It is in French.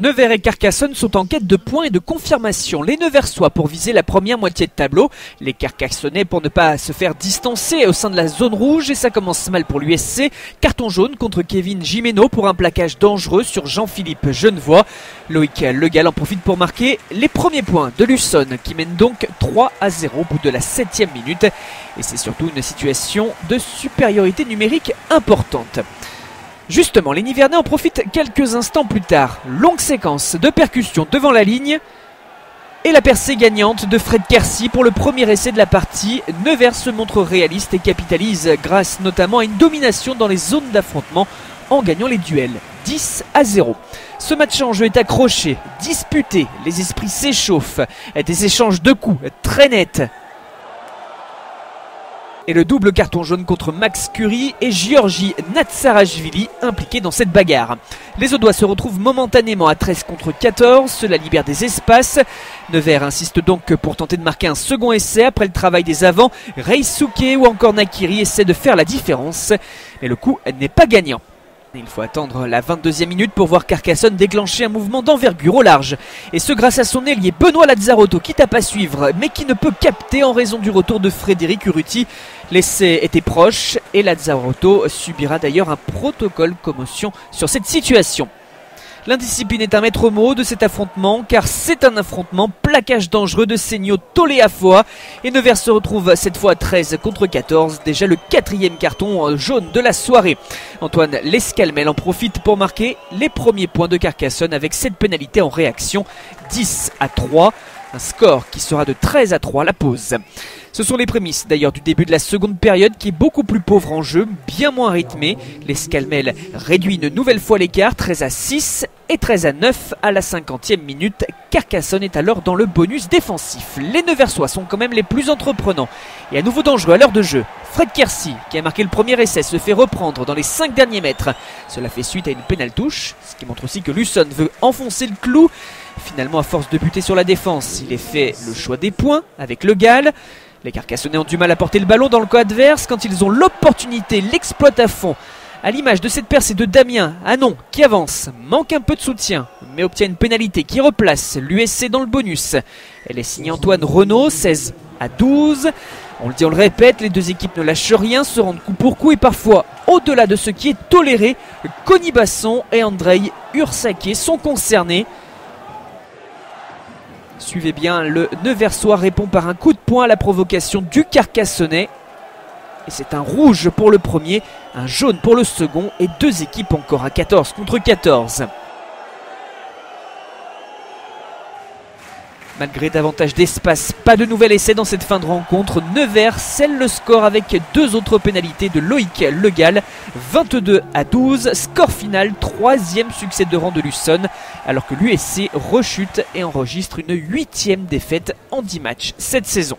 Nevers et Carcassonne sont en quête de points et de confirmation. Les Neversois pour viser la première moitié de tableau, les Carcassonnais pour ne pas se faire distancer au sein de la zone rouge, et ça commence mal pour l'USC. Carton jaune contre Kevin Gimeno pour un plaquage dangereux sur Jean-Philippe Genevois. Loïc Legal en profite pour marquer les premiers points de Luçon qui mène donc 3-0 au bout de la 7e minute. Et c'est surtout une situation de supériorité numérique importante. Justement, les Nivernais en profitent quelques instants plus tard. Longue séquence de percussion devant la ligne. Et la percée gagnante de Fred Quercy pour le premier essai de la partie. Nevers se montre réaliste et capitalise grâce notamment à une domination dans les zones d'affrontement en gagnant les duels 10-0. Ce match en jeu est accroché, disputé, les esprits s'échauffent. Des échanges de coups très nets. Et le double carton jaune contre Max Curie et Giorgi Natsarashvili impliqués dans cette bagarre. Les Audois se retrouvent momentanément à 13 contre 14, cela libère des espaces. Nevers insiste donc pour tenter de marquer un second essai après le travail des avants. Reisuke ou encore Nakiri essaient de faire la différence, mais le coup n'est pas gagnant. Il faut attendre la 22e minute pour voir Carcassonne déclencher un mouvement d'envergure au large. Et ce grâce à son ailier Benoît Lazzarotto qui tape à suivre mais qui ne peut capter en raison du retour de Frédéric Urruti. L'essai était proche et Lazzarotto subira d'ailleurs un protocole commotion sur cette situation. L'indiscipline est un maître mot de cet affrontement car c'est un affrontement plaquage dangereux de Seigno Toléafoa et Nevers se retrouve cette fois à 13 contre 14, déjà le 4e carton jaune de la soirée. Antoine Lescalmel en profite pour marquer les premiers points de Carcassonne avec cette pénalité en réaction 10-3, un score qui sera de 13-3 à la pause. Ce sont les prémices d'ailleurs du début de la seconde période qui est beaucoup plus pauvre en jeu, bien moins rythmé. Lescalmel réduit une nouvelle fois l'écart, 13-6 et 13-9 à la 50e minute. Carcassonne est alors dans le bonus défensif. Les Neversois sont quand même les plus entreprenants et à nouveau dangereux à l'heure de jeu. Fred Quercy, qui a marqué le premier essai, se fait reprendre dans les 5 derniers mètres. Cela fait suite à une pénale touche, ce qui montre aussi que Luçon veut enfoncer le clou. Finalement, à force de buter sur la défense, il est fait le choix des points avec Legal. Les Carcassonnais ont du mal à porter le ballon dans le camp adverse. Quand ils ont l'opportunité, l'exploitent à fond. À l'image de cette percée de Damien Hanon qui avance, manque un peu de soutien, mais obtient une pénalité qui replace l'USC dans le bonus. Elle est signée Antoine Renaud, 16-12. On le dit, on le répète, les deux équipes ne lâchent rien, se rendent coup pour coup et parfois au-delà de ce qui est toléré. Conny Basson et Andrei Ursaké sont concernés. Suivez bien, le Neversois répond par un coup de poing à la provocation du Carcassonnais. Et c'est un rouge pour le premier, un jaune pour le second et deux équipes encore à 14 contre 14. Malgré davantage d'espace, pas de nouvel essai dans cette fin de rencontre. Nevers scelle le score avec deux autres pénalités de Loïc Legal. 22-12, score final, 3e succès de rang de Luçon, alors que l'USC rechute et enregistre une 8e défaite en 10 matchs cette saison.